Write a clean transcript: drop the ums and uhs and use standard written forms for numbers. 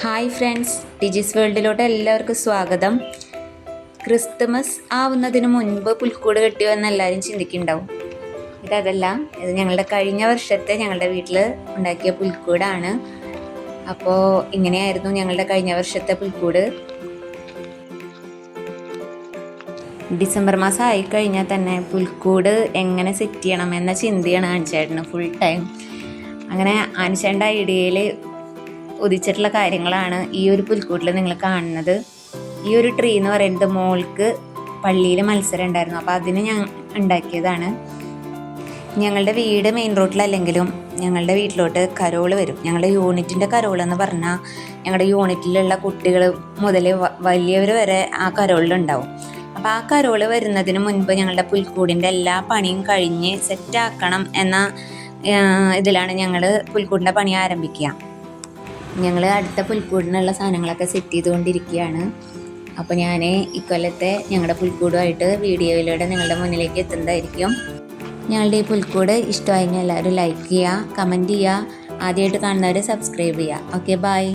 Hi friends, ടിജിസ് വേൾഡിലോട്ട് എല്ലാവർക്കും സ്വാഗതം. Christmas ആവുന്നതിന് മുൻപ് പുൽക്കൂട് കെട്ടിയോ എന്ന് എല്ലാവരും ചിന്തിക്കുന്നുണ്ടാവും. ഇതല്ല, ഇത് ഞങ്ങളുടെ കഴിഞ്ഞ വർഷത്തെ ഞങ്ങളുടെ വീട്ടിൽ ഉണ്ടാക്കിയ പുൽക്കൂടാണ്. അപ്പോൾ ഇങ്ങനെയായിരുന്നു ഞങ്ങളുടെ കഴിഞ്ഞ വർഷത്തെ പുൽക്കൂട്. ഡിസംബർ മാസം ആയിക്കഴിഞ്ഞാൽ തന്നെ പുൽക്കൂട് എങ്ങനെ സെറ്റ് ചെയ്യണം എന്ന ചിന്തയാണ് ആൻചേട്ടന് ഫുൾ ടൈം. അങ്ങനെ ആൻചേട്ടൻ്റെ ഐഡിയയിൽ ഉദിച്ചിട്ടുള്ള കാര്യങ്ങളാണ് ഈ ഒരു പുൽക്കൂട്ടിൽ നിങ്ങൾ കാണുന്നത്. ഈ ഒരു ട്രീ എന്ന് പറയുന്നത് മോൾക്ക് പള്ളിയിൽ മത്സരം ഉണ്ടായിരുന്നു, അപ്പോൾ അതിന് ഞാൻ ഉണ്ടാക്കിയതാണ്. ഞങ്ങളുടെ വീട് മെയിൻ റോഡിലല്ലെങ്കിലും ഞങ്ങളുടെ വീട്ടിലോട്ട് കരോള് വരും. ഞങ്ങളുടെ യൂണിറ്റിൻ്റെ കരോളെന്ന് പറഞ്ഞാൽ ഞങ്ങളുടെ യൂണിറ്റിലുള്ള കുട്ടികൾ മുതൽ വലിയവർ വരെ ആ കരോളിലുണ്ടാവും. അപ്പോൾ ആ കരോള് വരുന്നതിന് മുൻപ് ഞങ്ങളുടെ പുൽക്കൂടിൻ്റെ എല്ലാ പണിയും കഴിഞ്ഞ് സെറ്റാക്കണം എന്ന ഇതിലാണ് ഞങ്ങൾ പുൽക്കൂടിൻ്റെ പണി ആരംഭിക്കുക. ഞങ്ങൾ അടുത്ത പുൽക്കൂടിനുള്ള സാധനങ്ങളൊക്കെ സെറ്റ് ചെയ്തുകൊണ്ടിരിക്കുകയാണ്. അപ്പോൾ ഞാൻ ഇക്കൊല്ലത്തെ ഞങ്ങളുടെ പുൽക്കൂടുമായിട്ട് വീഡിയോയിലൂടെ നിങ്ങളുടെ മുന്നിലേക്ക് എത്തുന്നതായിരിക്കും. ഞങ്ങളുടെ ഈ പുൽക്കൂട് ഇഷ്ടമായെങ്കിൽ എല്ലാവരും ലൈക്ക് ചെയ്യുക, കമൻറ്റ് ചെയ്യുക, ആദ്യമായിട്ട് കാണുന്നവർ സബ്സ്ക്രൈബ് ചെയ്യുക. Okay, by.